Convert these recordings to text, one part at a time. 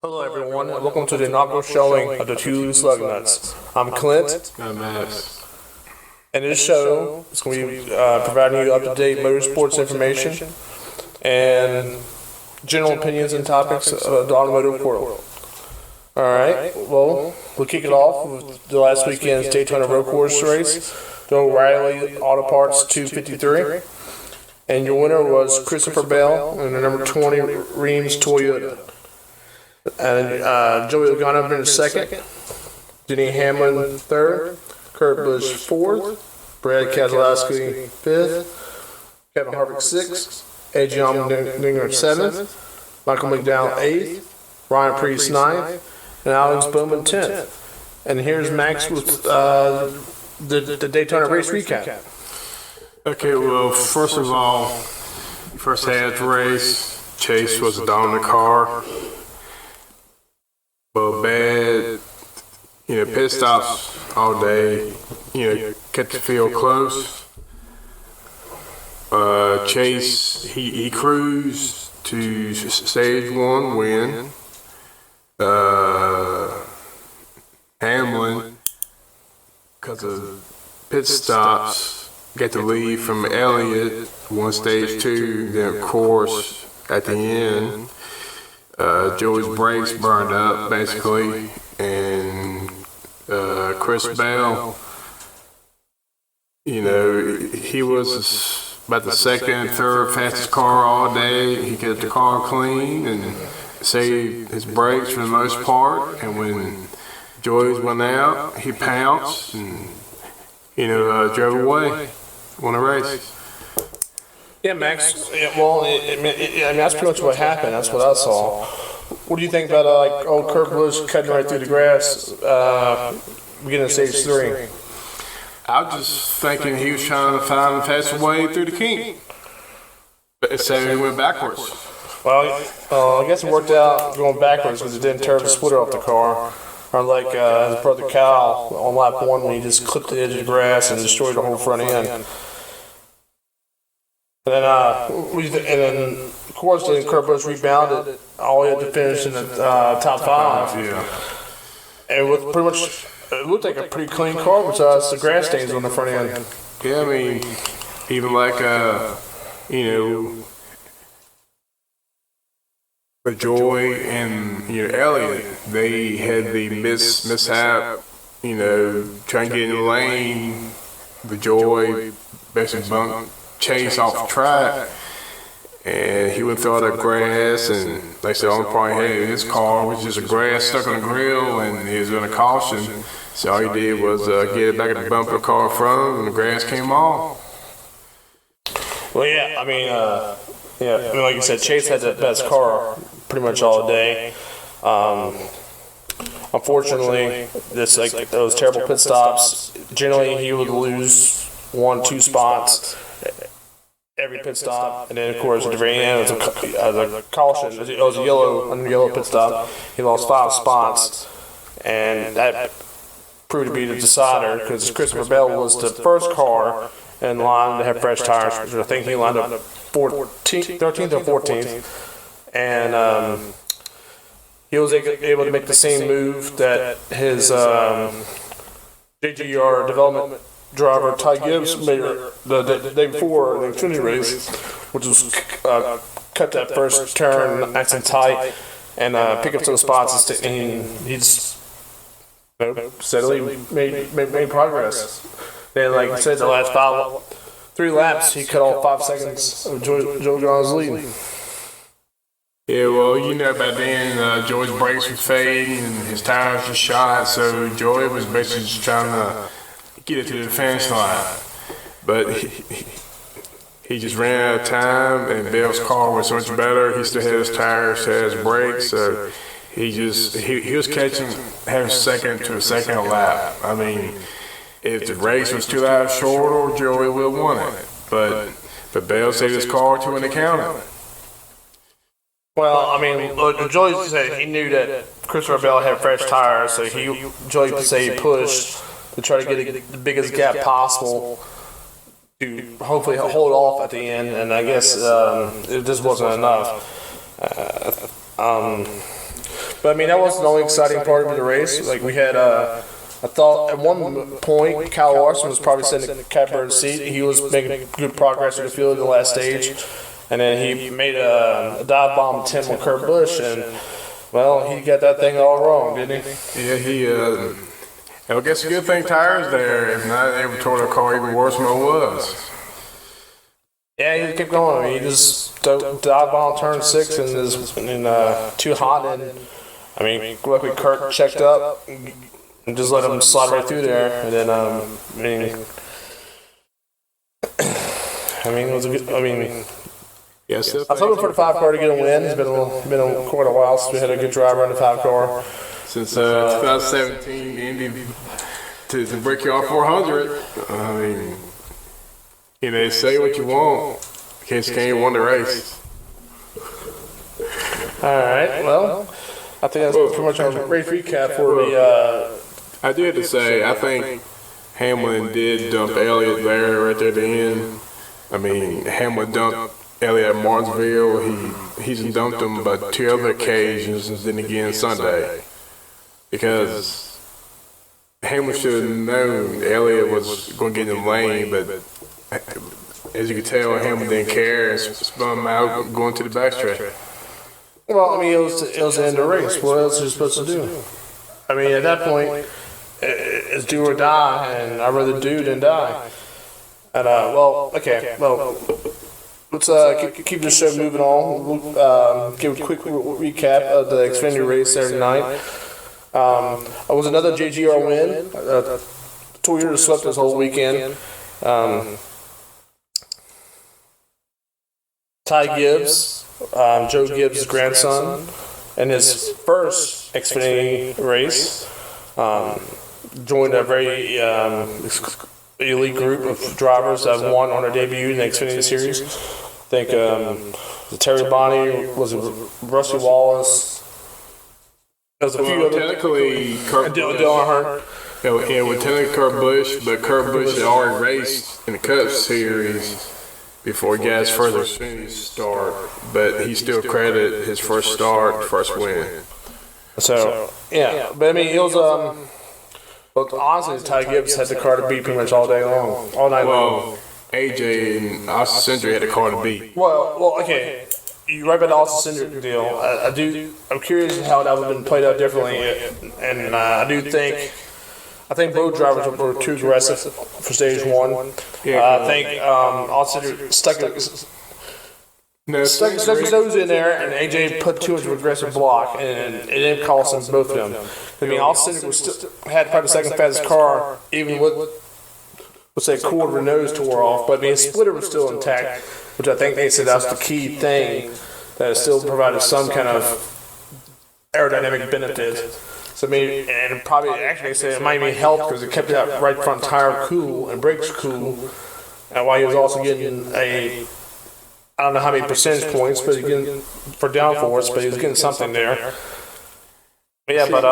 Hello everyone, and welcome to the inaugural showing of the Two Slug Nuts. I'm Clint. I'm Max. And this show is going to be providing you up-to-date motorsports information and general opinions and topics of the automotive world. Alright, well, we'll kick it off with the last weekend's Daytona road course race, the O'Reilly Auto Parts 253. And your winner was Christopher Bell in the number 20 Reims Toyota. And Joey Logano in second, Denny Hamlin third, Kurt Busch fourth, Brad Keselowski fifth, Kevin Harvick sixth, A.J. Allmendinger seventh, Michael McDowell eighth, Ryan Preece ninth, and Alex Bowman 10th. And here's Max with the Daytona race recap. Okay, well, first of all, first half race, Chase was the dominant car. Well, bad, pit stops all day, kept the field close. Chase, he cruised to stage one win. Hamlin, because of pit stops, got the lead from Elliott, won stage two, then of course, at the end, Joey's brakes burned up, basically, and Chris Bell, he was about the second, third fastest car all day. He kept the car clean and saved his brakes for the most part. And when Joey's went out, he pounced and, drove away, won a race. Yeah, Max. Well, that's pretty much what happened. That's what I saw. What do you think about old Kurt Busch cutting right through the grass, beginning of stage three? I was just thinking he was trying to find the fastest way through the kink, but instead he went backwards. Well, I guess it worked out going backwards because it didn't tear the splitter off the car. Unlike his brother Kyle on lap one when he just clipped the edge of the grass and destroyed the whole front end. And then, of course, then Kurt Busch rebounded all the way up to finish in the top five. Yeah. And with pretty much, it looked like a pretty clean car besides the grass stains on the front end. Yeah, I mean, even like, with Joy and, Elliott, they had the mishap, trying to get in the lane. The Joy basically bumped Chase off the track, and he went through all that grass, and they said the only problem he had in his car was just a grass stuck on the grill, and he was in a caution. So all he did was get it back at the bumper car in front of him, and the grass came off. Well, yeah, like you said, Chase had the best car pretty much all day. Unfortunately, those terrible pit stops, generally he would lose 1-2 spots every pit stop, and then of course at the very end it was a caution. It was a yellow pit stop. He lost 5 spots, and that proved to be the decider because Christopher Bell was the first car in line to have fresh tires. I think he lined up 13th or 14th, and he was able to make the same move that his JGR development driver Ty Gibbs made the day before the Xfinity race, which was cut that first turn nice and tight and pick up some spots, and he just steadily made progress. Then, like I said, the last 3 laps, he cut off 5 seconds of Joe John's lead. Yeah, well, by then, Joey's brakes were fading and his tires were shot, so Joey was basically just trying to get it to the finish line. But he just ran out of time, and Bell's car was so much better. He still had his tires, still had his brakes, so he was catching half a second to a second a lap. I mean, if the race was 2 laps shorter, Joey would have won it. But Bell saved his car to win the counter. Well, Joey said he knew that Christopher Bell had fresh tires, so Joey said he pushed to try to get the biggest gap possible to hopefully hold off at the end, and I guess it just wasn't enough. But I mean, that wasn't the only exciting part of the race. Like we had, I thought at one point, Kyle Larson was probably sitting in the catbird seat. He was making good progress in the field in the last stage. And then he made a dive bomb attempt on Kurt Busch, and well, he got that thing all wrong, didn't he? Yeah, I guess a good thing tires there. If not, they would tore the car even worse than it was. Yeah, he kept going. I mean, he just dive bomb turn 6 and is too hot. And I mean, luckily Kurt checked up and just let him slide right through there. And then it was a good. Yes, I was hoping for the 5 car to get a win. It's been quite a while since we had a good driver in the 5 car. Since 2017, Indy to break you off 400. I mean, say what you want. Can't won the race. All right. Well, I think that's pretty much our race recap for the. I do have to say, I think Hamlin did dump Elliott there right there at the end. I mean, Hamlin dumped Elliott at Martinsville. He's dumped him about 2 other occasions, and then again Sunday. Because Hamlin should have known Elliott was going to get in the lane, but as you could tell, Hamlin didn't care and spun him out going to the backstretch. Well, I mean, it was the end of the race. What else are you supposed to do? I mean, at that point, it's do or die, and I'd rather do than die. And let's keep the show moving on. We'll give a quick recap of the Xfinity race Saturday night. It was another JGR win. Toyota swept this whole weekend. Ty Gibbs, Joe Gibbs' grandson, in his first Xfinity race, joined a very elite group of drivers that won on their debut in the Xfinity Series. I think Terry Bonnie, was it Rusty Wallace? There's a few other. Technically, Kurt Busch. Technically Kurt Busch, but Kurt Busch had already raced in the Cup Series before he got his further Xfinity start, but he still credited his first start, first win. So, yeah, but I mean, it was, but honestly, Ty Gibbs had the car to beat pretty much all day long, all night long. AJ and Austin Cindric had the car to beat. Well, okay. You're right about the Austin Cindric deal. I'm curious how that would have been played out differently, and I think both drivers were too aggressive for stage 1. Yeah, I think Austin Cindric stuck his nose in there, and AJ put too much of an aggressive block, and it didn't cost them, both of them. I mean, Austin Cindric had probably the second fastest car, even with, let's say, a quarter of the nose tore off, but I mean, his splitter was still intact, which I think they said that's the key thing, that it still provided some kind of aerodynamic benefit. So I mean, and probably actually they said it might even help because it kept that right front tire cool and brakes cool, and while he was also getting I don't know how many percentage points, but he getting for downforce, but he was getting something there. But but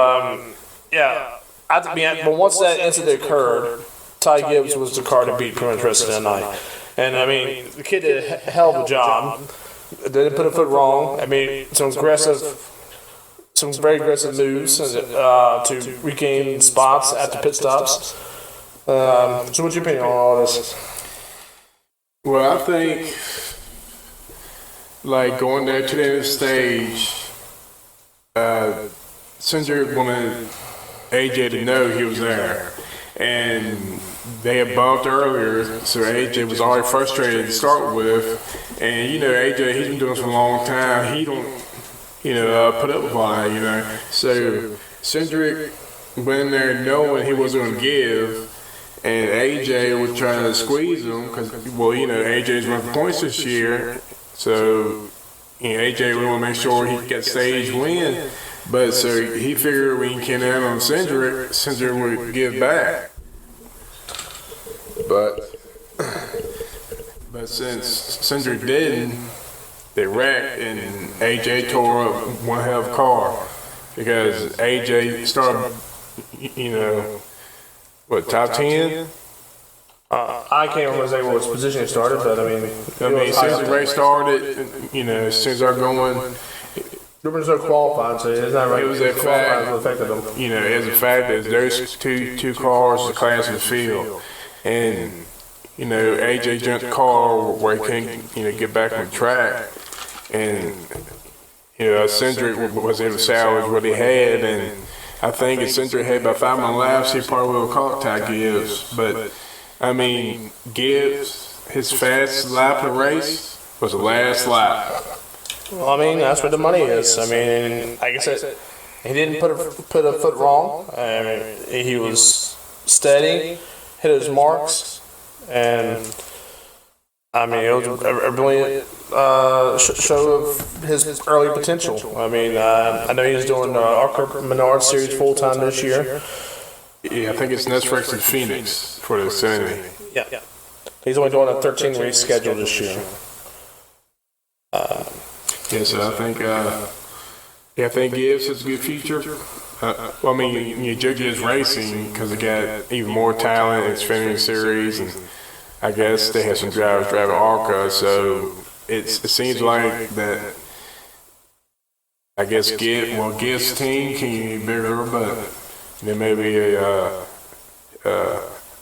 once that incident occurred, Ty Gibbs was the car to beat pretty much the rest of that night. And I mean, the kid did a hell of a job. Didn't put a foot wrong. I mean, some very aggressive moves to regain spots at the pit stops. So what's your opinion on all this? Well, I think, like, going there to the end of the stage, Cindric wanted AJ to know he was there. And they had bumped earlier, so AJ was already frustrated to start with. And, AJ, he's been doing this for a long time. He don't, put up with all that, So Cindric went in there knowing he wasn't going to give, and AJ was trying to squeeze him because, AJ's running points this year. So, AJ would want to make sure he got stage win. But so he figured when he came in on Cindric would give back. But since Cindric didn't, they wrecked and AJ tore up one hell of a car because AJ started, top 10? I can't remember exactly what position he started, but I mean, as soon as the race started, as soon as they're going, There was no qualifying, so it's not right. It was a fact. Affected them. It was a fact that there's two cars the class of the field, and AJ jumped the car where he couldn't get back on the track, and Cindric was able to salvage what he had, and I think if Cindric had about 5 more laps, he probably would have caught Ty Gibbs. But I mean, Gibbs, his fastest lap of the race was the last lap. Well, I mean, that's where the money is. I mean, like I said, he didn't put a foot wrong. I mean, he was steady, hit his marks, and I mean, it was a brilliant show of his early potential. I mean, I know he's doing ARCA Menard Series full time this year. Yeah, I think it's NASCAR and Phoenix for the Xfinity. Yeah. He's only doing a 13 race schedule this year. So I think Gibbs has a good future. Well, I mean, Joe Gibbs Racing, because they got even more talent in Xfinity Series, and I guess they have some drivers driving ARCA, so it seems like that. I guess Gibbs' team can be bigger, but then maybe a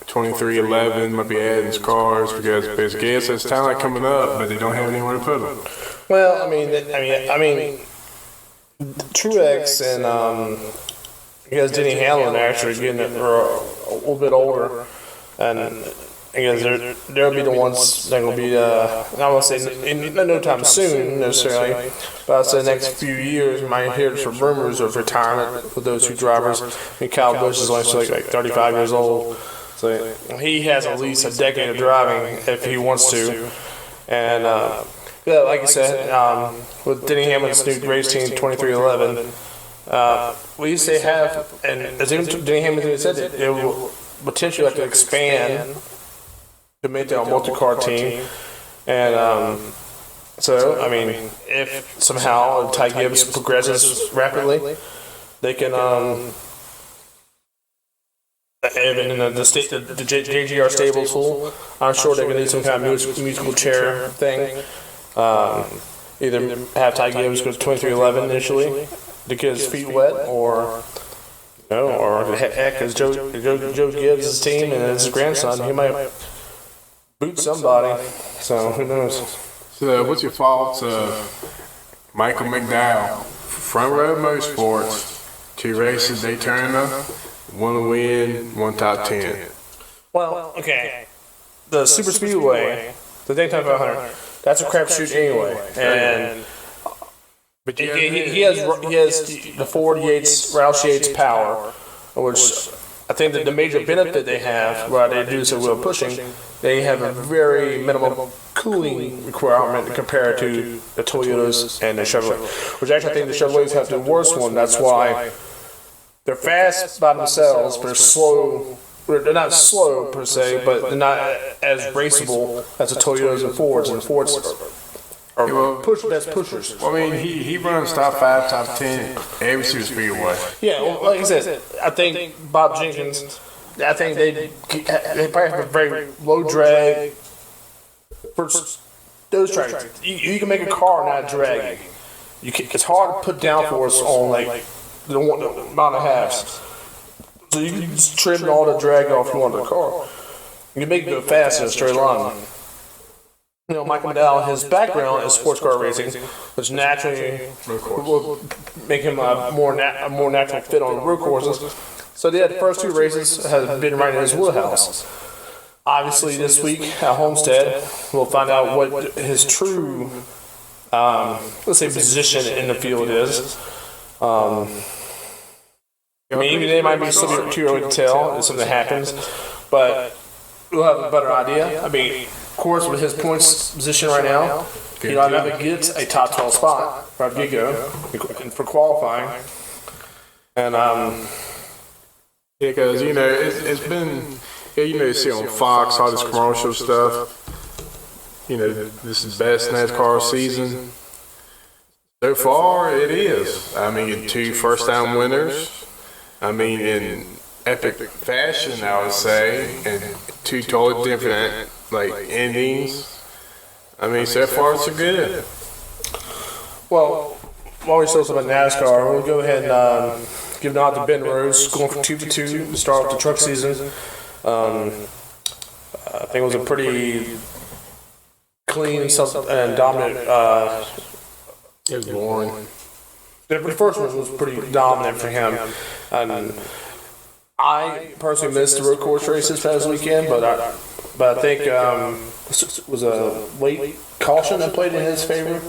2311 might be adding his cars because Gibbs has talent coming up, but they don't have anywhere to put them. Well, I mean, Truex and you guys, Denny Hamlin are actually getting a little bit older, and I guess they'll be the ones that will be. I won't say in no time soon necessarily, but I'd say the next few years you might hear some rumors of retirement for those two drivers. I mean, Kyle Busch is only like 35 years old, so he has at least a decade of driving if he wants to, and. Yeah, like you said, with Denny Hamlin's new race team, 2311, we used to have, and as Denny Hamlin said, it will potentially like to expand to make their multi-car team. And so, I mean, if somehow Ty Gibbs progresses rapidly, they can, and the JGR stable's full, I'm sure they can do some kind of musical chair thing. Either have Ty Gibbs go to 2311 initially to get his feet wet, or heck, as Joe Gibbs' team and his grandson, he might boot somebody. So who knows? So what's your thoughts of Michael McDowell, Front Row Motorsports, 2 races Daytona, 1 win, 1 top 10? Well, okay, the Super Speedway, the Daytona 500. That's a crapshoot anyway, and he has the Ford Yates, Roush Yates power, which I think that the major benefit they have, while they do so well pushing, they have a very minimal cooling requirement compared to the Toyotas and the Chevrolet. Which actually I think the Chevrolets have the worst one. That's why they're fast by themselves, but they're slow. They're not slow per se, but they're not as raceable as the Toyotas and Fords. And the Fords are best pushers. Well, I mean, he runs top 5, top 10 every super speedway. Yeah, well, like I said, I think Bob Jenkins. I think they probably have a very low drag for those tracks. You can make a car not dragging. It's hard to put downforce on like the amount of halves. So you can just trim all the drag off you want the car. You can make it go fast in a straight line. Michael McDowell, his background is sports car racing, which naturally will make him a more natural fit on road courses. So the first 2 races have been right in his wheelhouse. Obviously, this week at Homestead, we'll find out what his true, position in the field is. I mean, even they might be still too early to tell if something happens, but we'll have a better idea. I mean, of course, with his points position right now, I never get a top 12 spot for Vigo for qualifying. And, because, it's been, you see on Fox, all this commercial stuff, this is best NASCAR season. So far, it is. I mean, 2 first-time winners. I mean, in epic fashion, I would say, and 2 totally different, endings. I mean, so far, so good. Well, while we still talking about NASCAR, we'll go ahead and give nod to Ben Rose, going from 2 for 2 to start off the truck season. I think it was a pretty clean and dominant. It was boring. The first one was pretty dominant for him. And I personally missed the road course race this past weekend, but I think it was a late caution that played in his favor.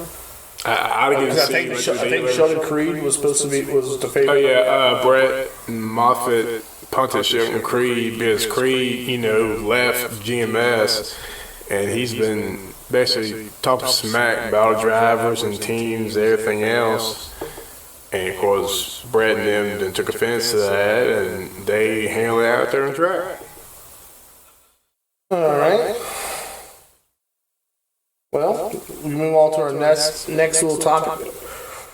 I think Sheldon Creed was supposed to be the favorite. Oh yeah, Brett Moffitt punted Sheldon Creed because Creed, left GMS, and he's been basically talking smack about drivers and teams, everything else. And of course, Brett and them then took offense to that, and they handled it out there on track. All right. Well, we move on to our next little topic.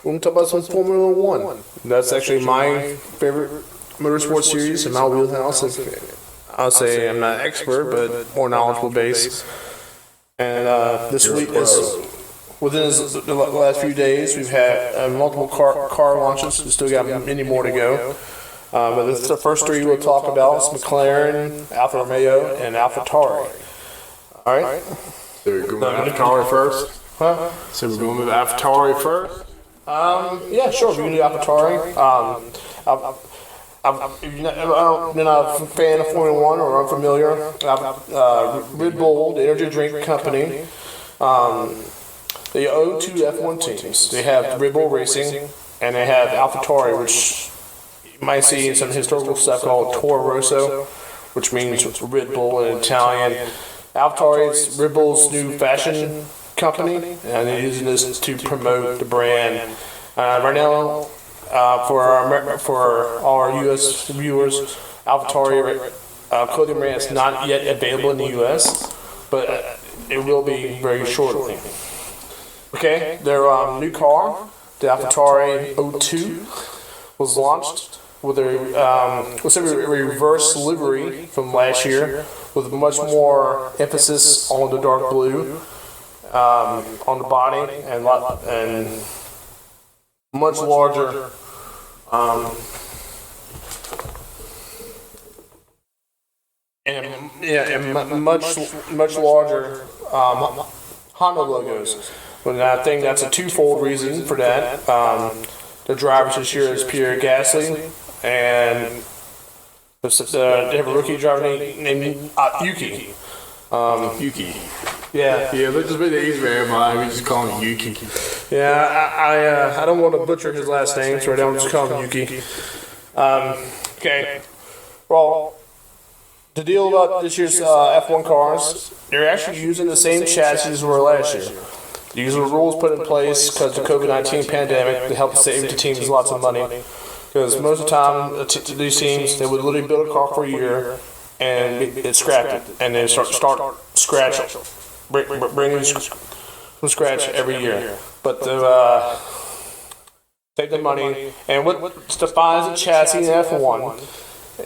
We're going to talk about some Formula One. That's actually my favorite motorsport series in my wheelhouse. I'll say I'm not an expert, but more knowledgeable base. And this week, within the last few days, we've had multiple car launches. We still got many more to go. But the first three we'll talk about is McLaren, Alfa Romeo, and AlphaTauri. All right. So we're going with AlphaTauri first? Huh? So we're going with AlphaTauri first? Yeah, sure. We can do AlphaTauri. If you're not a fan of Formula One or unfamiliar, Red Bull, the energy drink company, they own two F1 teams. They have Red Bull Racing, and they have AlphaTauri, which you might see in some historical stuff called Toro Rosso, which means Red Bull in Italian. AlphaTauri is Red Bull's new fashion company, and they're using this to promote the brand. Right now, for our U.S. viewers, AlphaTauri clothing brand is not yet available in the U.S., but it will be very shortly. Okay, their new car, the AlphaTauri O2, was launched with a reverse livery from last year, with much more emphasis on the dark blue on the body and much larger and much larger Honda logos. But I think that's a twofold reason for that. The drivers this year is Pierre Gasly, and they have a rookie driver named Yuki. Yuki. Yeah. Yeah, let's just make the easy man. We just call him Yuki. Yeah, I don't want to butcher his last name, so I don't just call him Yuki. Okay. Well, the deal about this year's F1 cars, they're actually using the same chassis as were last year. These are rules put in place because of the COVID-19 pandemic to help save the teams lots of money. Because most of the time, these teams, they would literally build a car for a year and it's scrapped it, and then start scratch, bring it from scratch every year. But to take the money, and what defines a chassis in F1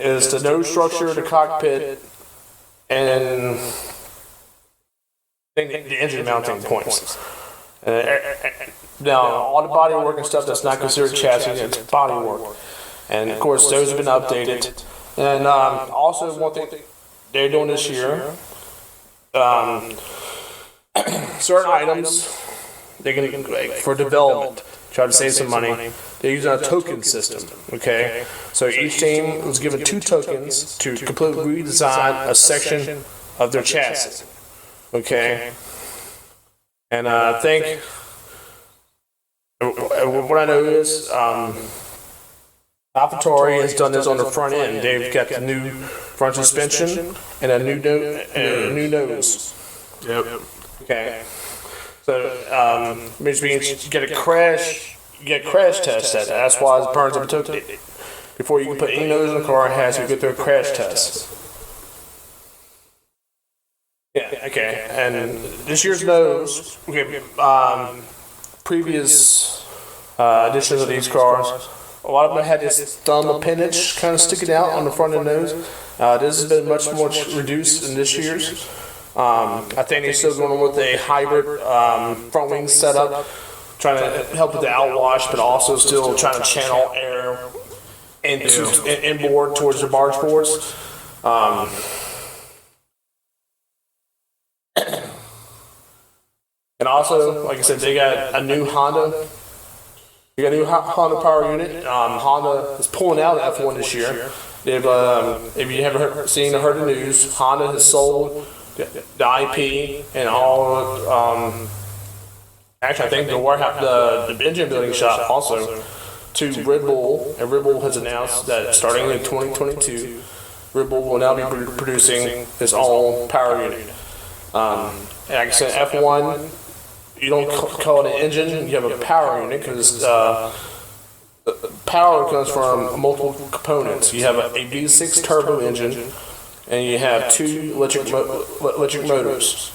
is the nose structure, the cockpit, and the engine mounting points. Now, all the body work and stuff that's not considered chassis, it's body work. And of course, those have been updated. And also, one thing they're doing this year, certain items, they're going to, for development, try to save some money, they're using a token system, okay? So each team was given 2 tokens to completely redesign a section of their chassis, okay? And I think, what I know is, AlphaTauri has done this on the front end. They've got the new front suspension and a new nose. Yep. Okay. So, which means you get a crash test at it. That's why it burns up a token. Before you can put any nose in the car, it has to go through a crash test. Yeah, okay. And this year's nose, okay, previous editions of these cars, a lot of them had this thumb appendage kind of sticking out on the front of the nose. This has been much more reduced in this year's. I think they're still going with a hybrid front wing setup trying to help with the outwash, but also still trying to channel air inboard towards the barge boards. And also, like I said, they got a new Honda. You got a new Honda power unit. Honda is pulling out of F1 this year. They've, if you haven't seen or heard the news, Honda has sold the IP and all. Actually, I think the warehouse, the engine building shop also to Red Bull, and Red Bull has announced that starting in 2022, Red Bull will now be producing its own power unit. And like I said, F1. You don't call it an engine, you have a power unit because power comes from multiple components. You have a V6 turbo engine and you have two electric motors.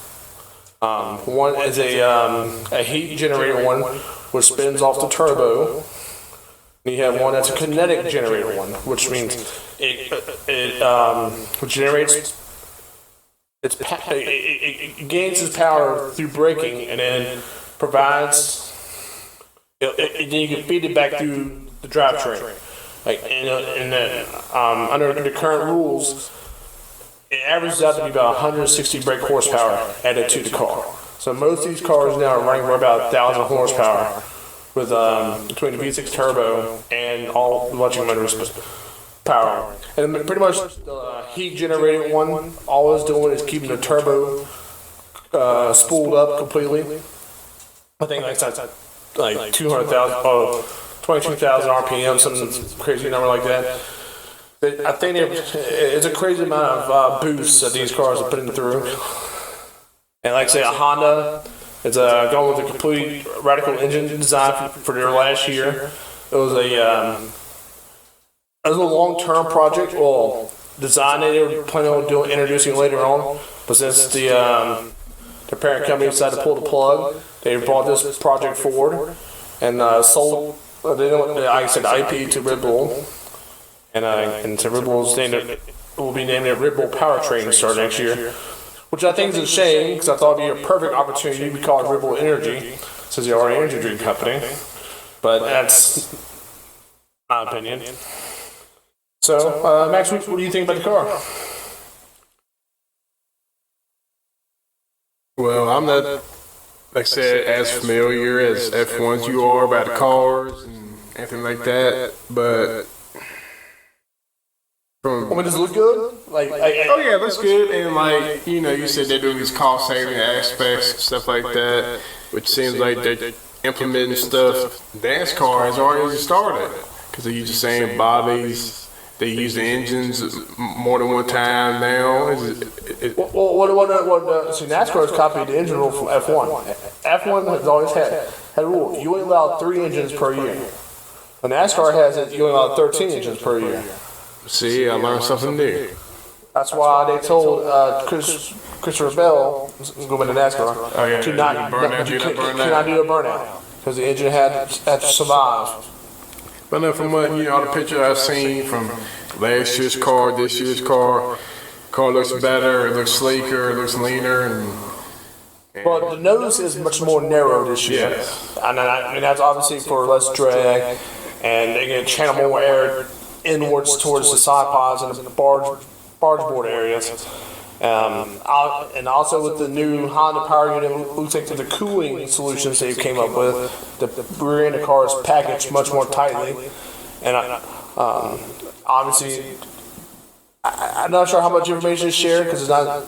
One is a heat generator one which spins off the turbo. And you have one that's a kinetic generator one, which means it generates. It gains its power through braking and then provides. Then you can feed it back through the drivetrain. Like under the current rules, it averages out to be about 160 brake horsepower added to the car. So most of these cars now are running for about 1,000 horsepower with between the V6 turbo and all electric motors. Power. And pretty much the heat generated one, all it's doing is keeping the turbo spooled up completely. I think like 200,000, 22,000 RPM, some crazy number like that. I think it's a crazy amount of boost that these cars are putting through. And like I say, a Honda is going with a complete radical engine design for their last year. It was a long-term project, design that they were planning on introducing later on, but since the parent company decided to pull the plug, they brought this project forward and sold, like I said, IP to Red Bull, and to Red Bull's will be named a Red Bull Powertrain starting next year, which I think is a shame because I thought it'd be a perfect opportunity to call it Red Bull Energy, since they are an energy drink company, but that's my opinion. So, Max, what do you think about the car? Well, I'm not, like I said, as familiar as F1s you are about the cars and everything like that, but does it look good? Oh yeah, it looks good, and you said they're doing these cost saving aspects and stuff like that, which seems like they're implementing stuff. NASCAR has already started because they're using the same bodies. They use the engines more than one time now. See, NASCAR has copied the engine rule from F1. F1 has always had a rule. You only allow 3 engines per year. When NASCAR has it, you only allow 13 engines per year. See, I learned something new. That's why they told Christopher Bell, going to NASCAR, to not do a burnout because the engine had to survive. But no, from what all the pictures I've seen from last year's car, this year's car looks better, it looks sleeker, it looks leaner, but the nose is much more narrow this year. Yes. And that's obviously for less drag, and they can channel more air inwards towards the side pods and the barge board areas. And also with the new Honda power unit, looks like the cooling solutions they came up with, the rear end of the car is packaged much more tightly. And obviously, I'm not sure how much information is shared because it's not.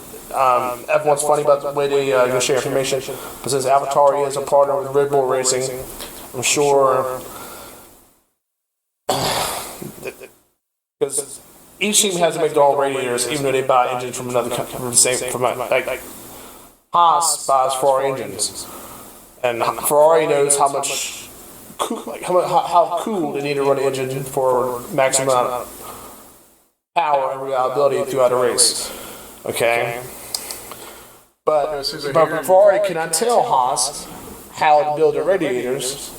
Everyone's funny about the way they share information, but since Avatar is a partner with Red Bull Racing, I'm sure because each team has to make their own radiators, even though they buy engines from another like Haas buys Ferrari engines, and Ferrari knows how much how cool they need to run the engine for maximum amount of power and reliability throughout a race. Okay, but Ferrari cannot tell Haas how to build their radiators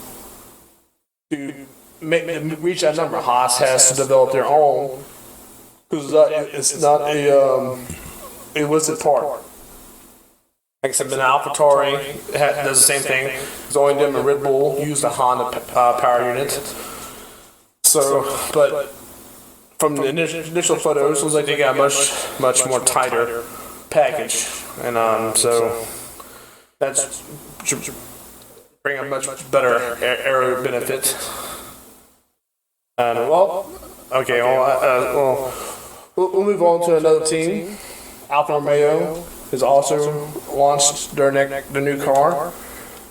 to reach that number. Haas has to develop their own. Because it's not a illicit part. Like I said, the AlphaTauri does the same thing. It's only them and Red Bull use the Honda power unit. So, but from the initial photos, it looks like they got a much more tighter package, and so that's bring a much better aero benefit. And we'll move on to another team. Alfa Romeo has also launched their new car.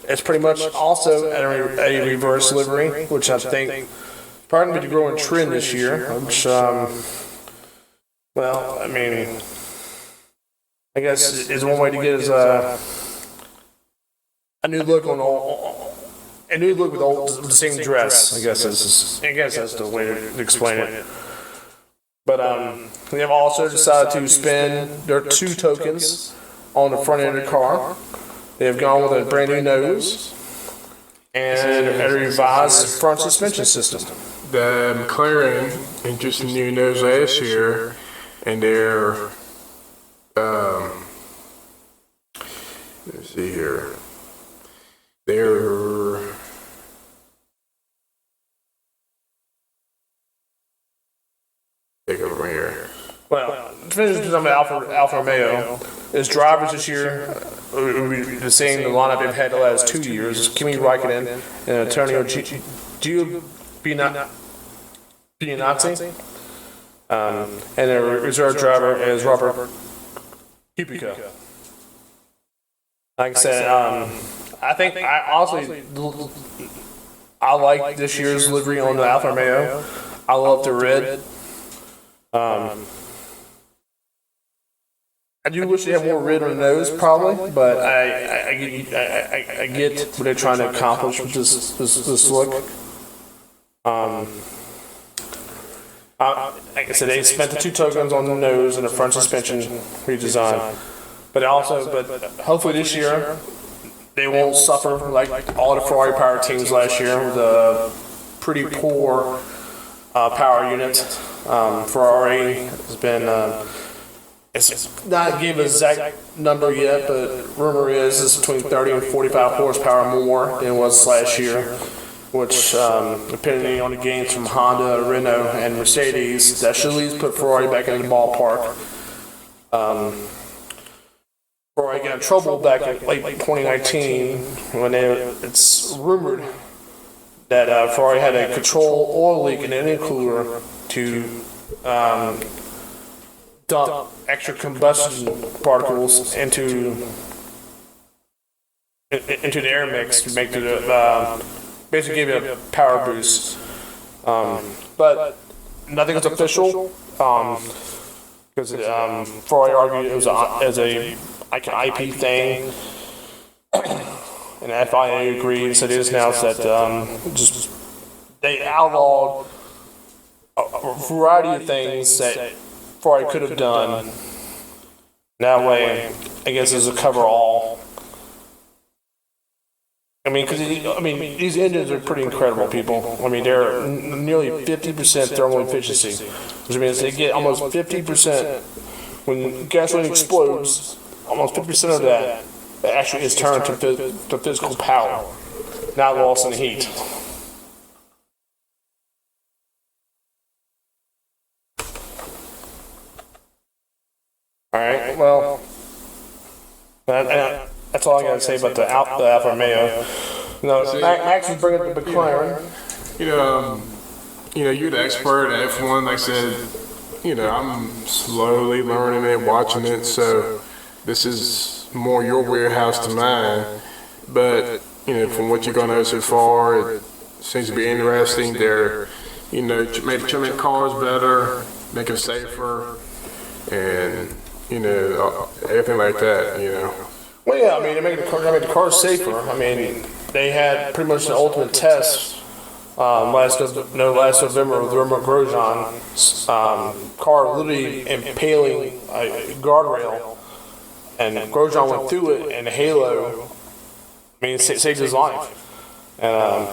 It's pretty much also a reverse livery, which I think probably going to be the growing trend this year. Which, well, I mean, I guess is one way to get a new look on all. A new look with the same dress, I guess that's the way to explain it. But they have also decided to spend their 2 tokens on the front end of the car. They have gone with a brand new nose and a revised front suspension system. The McLaren introduced a new nose last year, and they're let's see here. Take over from here. Well, to finish talking about Alfa Romeo, its drivers this year will be the same the lineup they've had the last 2 years. Kimi Raikkonen and Antonio Giovinazzi. And their reserve driver is Robert Kubica. Like I said, I like this year's livery on the Alfa Romeo. I love the red. I do wish they had more red on the nose, probably, but I get what they're trying to accomplish with this look. Like I said, they spent the 2 tokens on the nose and the front suspension redesign, but hopefully this year they won't suffer like all the Ferrari power teams last year with a pretty poor power unit. Ferrari has been, it's not given an exact number yet, but rumor is it's between 30 and 45 horsepower more than it was last year, which, depending on the gains from Honda, Renault, and Mercedes, that should at least put Ferrari back in the ballpark. Ferrari got in trouble back in late 2019 when it's rumored that Ferrari had a control oil leak in the intercooler to dump extra combustion particles into the air mix to make the basically give it a power boost. But nothing was official because Ferrari argued it was like an IP thing, and the FIA agreed. So they just announced that they outlawed a variety of things that Ferrari could have done. That way, I guess it's a cover-all. I mean, these engines are pretty incredible, people. I mean, they're nearly 50% thermal efficiency, which means they get almost 50% when gasoline explodes. Almost 50% of that actually is turned to physical power, not lost in the heat. All right. Well, that's all I got to say about the Alfa Romeo. No, Max is bringing up the McLaren. You're the expert at F1. Like I said, I'm slowly learning it, watching it. So this is more your warehouse to mine. But from what you're going to know so far, it seems to be interesting. They're, make cars better, make them safer, and everything like that. Well, yeah, I mean, they make the cars safer. I mean, they had pretty much the ultimate test last November with Romain Grosjean's car literally impaling a guardrail, and Grosjean went through it, and the halo, it saved his life. And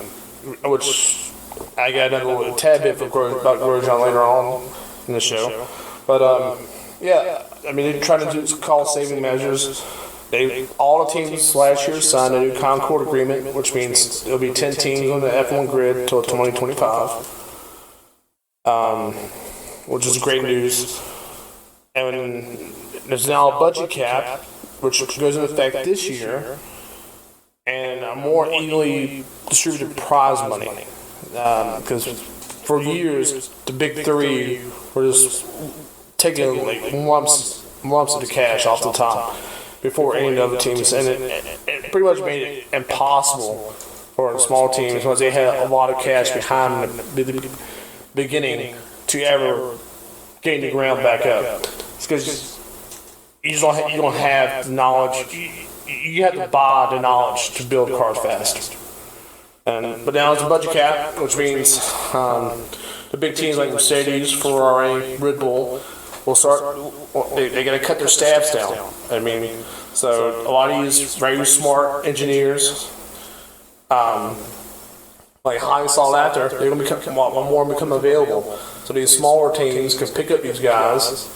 which I got another tad bit about Grosjean later on in the show. But yeah, I mean, they're trying to do cost-saving measures. all the teams last year signed a new Concord agreement, which means it'll be 10 teams on the F1 grid until 2025, which is great news. And there's now a budget cap, which goes into effect this year, and a more evenly distributed prize money. Because for years, the big three were just taking like lumps of the cash off the top before any of the other teams, and it pretty much made it impossible for the small teams, because they had a lot of cash behind the beginning to ever gain the ground back up. It's because you don't have the knowledge. You have to buy the knowledge to build cars fast. But now it's a budget cap, which means the big teams like Mercedes, Ferrari, Red Bull will start. They're going to cut their staffs down. I mean, so a lot of these very smart engineers, like high sought after, they're going to become available. So these smaller teams can pick up these guys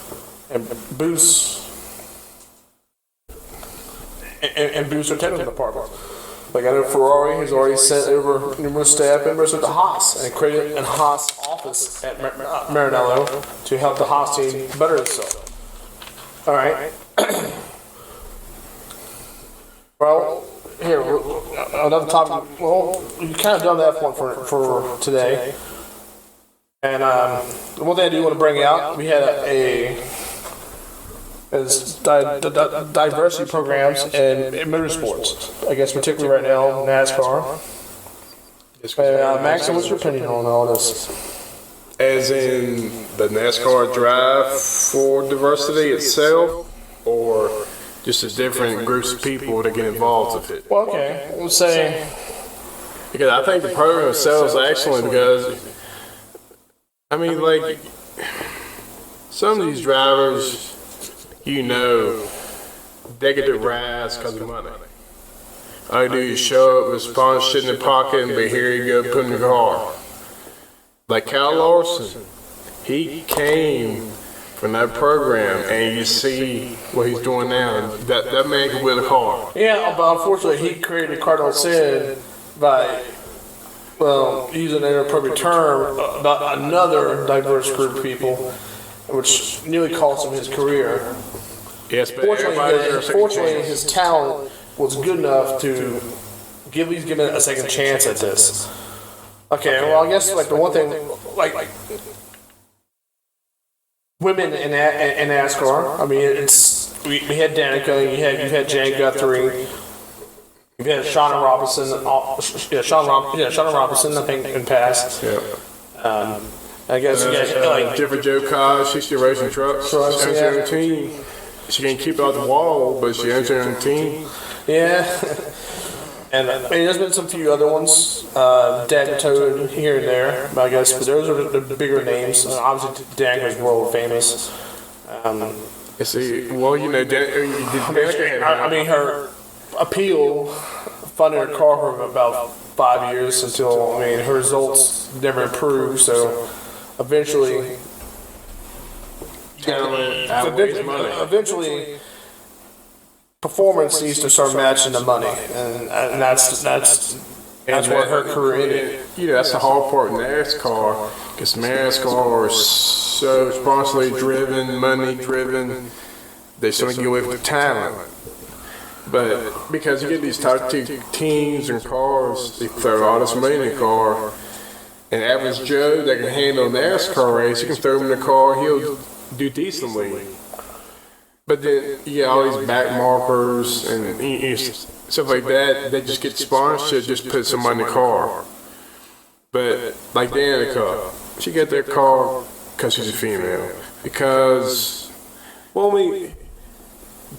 and boost their technical department. Like I know Ferrari has already sent over numerous staff members to Haas and created a Haas office at Maranello to help the Haas team better itself. All right. Well, here another topic. Well, you kind of done that one for today. And the one thing I do want to bring out, we had diversity programs in motorsports. I guess particularly right now, NASCAR. Max, what's your opinion on all this? As in the NASCAR drive for diversity itself, or just the different groups of people that get involved with it? Well, okay, we'll say, because I think the program itself is excellent, because I mean, like, some of these drivers, you know, they get their rides because of money. All you do is show up with sponsorship in the pocket and be here you go, put in the car. Like Kyle Larson, he came from that program, and you see what he's doing now. That man can wheel a car. Yeah, but unfortunately, he created Cardinal Sin by, well, using an inappropriate term about another diverse group of people, which nearly cost him his career. Yes, but fortunately, his talent was good enough to give him a second chance at this. Okay, well, I guess like the one thing, like women in NASCAR. I mean, it's we had Danica, you've had Jane Guthrie, you've had Shauna Robinson, Shauna Robinson, I think in past. Yeah. I guess you got like Jennifer Joe Cobb, she's still racing trucks. She owns her own team. She can't keep it off the wall, but she owns her own team. Yeah. And I mean, there's been some few other ones, Daytona here and there, but I guess but those are the bigger names. Obviously, Danica's world famous. See, well, you know, I mean, her appeal funded her car for about 5 years until, I mean, her results never improved. So eventually, performance needs to start matching the money, and that's where her career ended. You know, that's the hard part in NASCAR, because NASCAR is so sponsorly driven, money driven, they sort of get away with talent. But because you get these top two teams and cars, they throw all this money in the car, and average Joe that can handle a NASCAR race, you can throw him in the car, he'll do decently. But then you get all these back markers and stuff like that. They just get sponsorship, just put some money in the car. But like Danica, she got their car because she's a female. Because, well, I mean,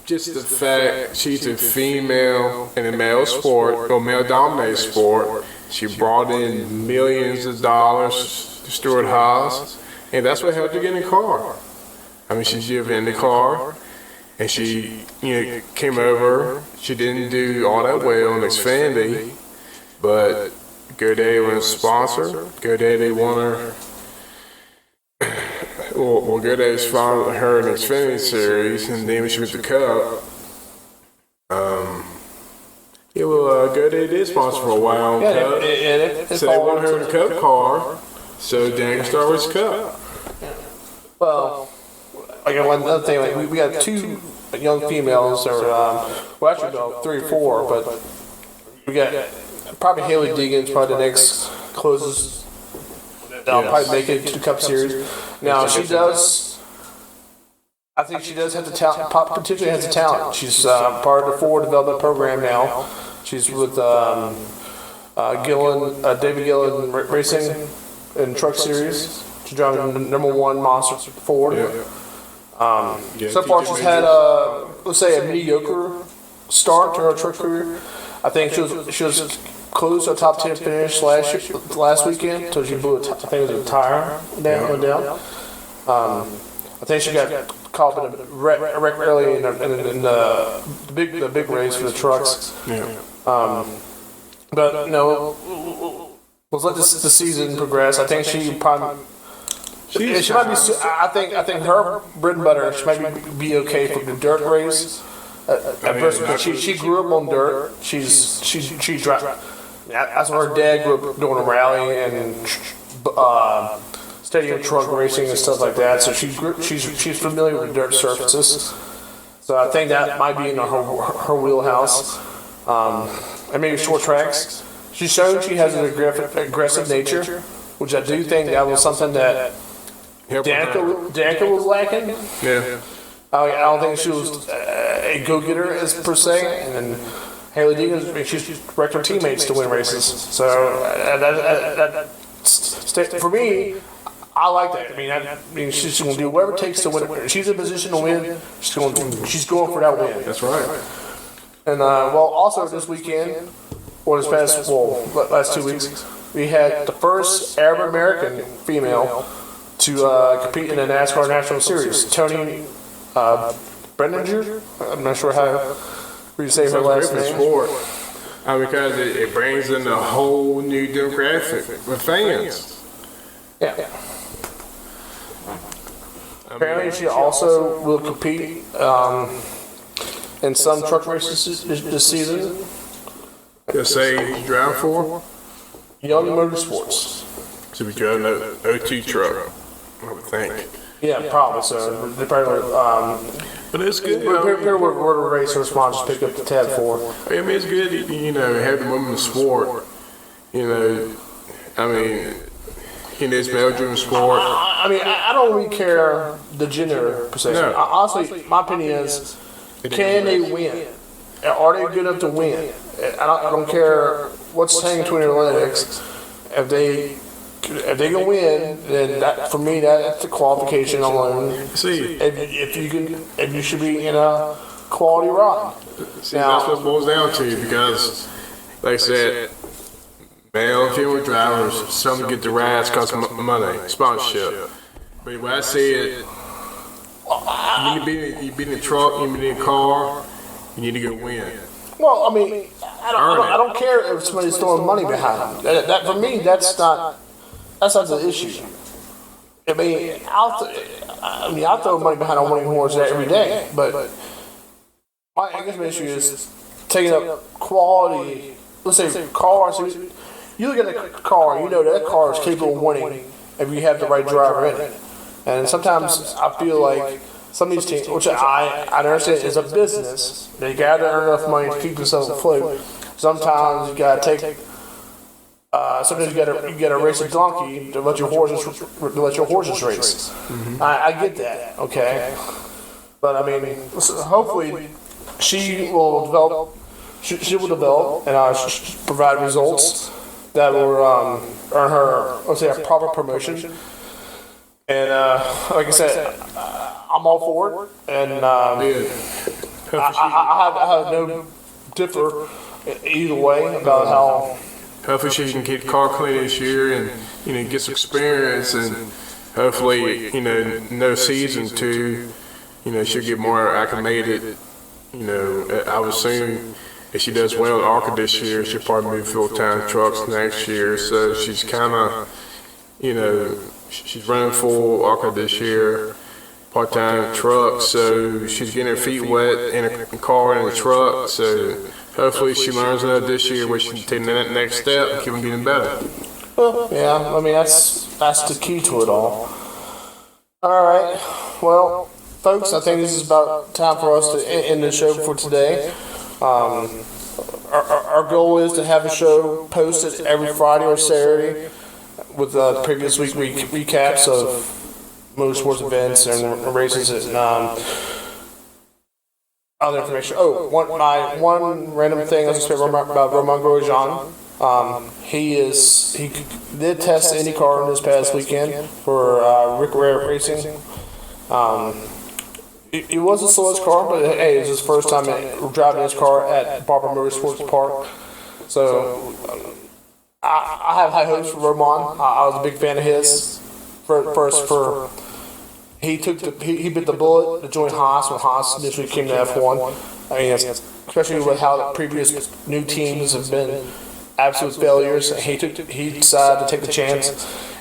just the fact she's a female in a male sport, or male-dominated sport, she brought in millions of dollars to Stuart Haas, and that's what helped her get in the car. I mean, she drove in the car. And she, you know, came over. She didn't do all that well in Xfinity, but GoDaddy was a sponsor. GoDaddy won her. Well, GoDaddy sponsored her in the Xfinity series, and then when she went to Cup, Yeah, well, GoDaddy did sponsor for a while on Cup. So they want her in the Cup car, so Dan can start with his Cup. Well, like another thing, like we got 2 young females, or well, actually no, 3 or 4, but we got probably Haley Deegan's probably the next closest. I'll probably make it to the Cup Series. Now she does. I think she does have the talent. Particularly has the talent. She's part of the Ford development program now. She's with David Gillen Racing in Truck Series. She's driving the #1 monster Ford. So far, she's had let's say a mediocre start to her truck career. I think she was close to a top 10 finish last weekend until she blew I think it was a tire down. I think she got caught in a wreck early in the big race for the trucks. But let's let the season progress. I think she probably. She might be. I think her bread and butter. She might be okay for the dirt race. She grew up on dirt. She's that's what her dad grew up doing, rally and stadium truck racing and stuff like that. So she's familiar with dirt surfaces. So I think that might be in her wheelhouse. And maybe short tracks. She's shown she has an aggressive nature, which I do think that was something that Danica was lacking. Yeah. I don't think she was a go-getter as per se, and then Haley Deegan, she's wrecked her teammates to win races. So for me, I like that. I mean, she's going to do whatever it takes to win. If she's in position to win, she's going for that win. That's right. And also this weekend, or this last 2 weeks, we had the first Arab American female to compete in the NASCAR National Series. Tony Brenninger. I'm not sure how you say her last name. Because it brings in a whole new demographic with fans. Yeah. Apparently, she also will compete in some truck races this season. Just say drive for Young Motorsports. So we driving an O2 truck, I would think. Yeah, probably so. They probably. But it's good. Where the racer sponsors pick up the tab for. I mean, it's good, have the women in sport. It's male-driven sport. I don't really care the gender per se. No. Honestly, my opinion is, can they win? Are they good enough to win? I don't care what's hanging between their legs. If they can win, then for me that's the qualification alone. See, if you should be in a quality ride. See, that's what it boils down to, because, like I said, male and female drivers, some get the rides because of money, sponsorship. But when I say it, you be in the truck, you be in the car, you need to go win. Well, I don't care if somebody's throwing money behind them. That for me, that's not the issue. I'll throw money behind a winning horse every day, but I guess my issue is taking up quality. Let's say cars. You look at a car, you know that car is capable of winning if you have the right driver in it. And sometimes I feel like some of these teams, which I understand is a business, they got to earn enough money to keep themselves afloat. Sometimes you got to take. Sometimes you got to race a donkey to let your horses race. Mm-hmm. I get that, okay, but hopefully she will develop. She will develop and provide results that will earn her, let's say, a proper promotion. And like I said, I'm all for it, and I have no differ either way about how. Hopefully she can keep the car clean this year and get some experience, and hopefully no season two, she'll get more acclimated. I would assume if she does well at ARCA this year, she'll probably move full-time trucks next year. So she's kind of, she's running full ARCA this year, part-time truck. So she's getting her feet wet in a car and a truck. So hopefully she learns that this year. We should take that next step and keep on getting better. Well, yeah, I mean, that's the key to it all. All right. Well, folks, I think this is about time for us to end the show for today. Our goal is to have a show posted every Friday or Saturday with previous week recaps of motorsports events and races and other information. Oh, one random thing I was just about Romain Grosjean. He did test the IndyCar this past weekend for Rick Rare Racing. It was the slowest car, but hey, it was his first time driving his car at Barber Motorsports Park. So I have high hopes for Romain. I was a big fan of his. He bit the bullet to join Haas when Haas initially came to F1. I mean, especially with how the previous new teams have been absolute failures. He decided to take the chance,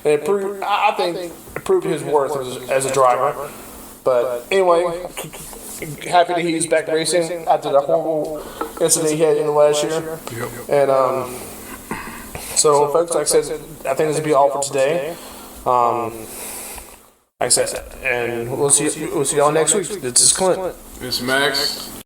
and I think it proved his worth as a driver. But anyway, happy that he's back racing after the horrible incident he had in the last year. Yep. And so, folks, like I said, I think this will be all for today. Like I said, and we'll see y'all next week. This is Clint. This is Max.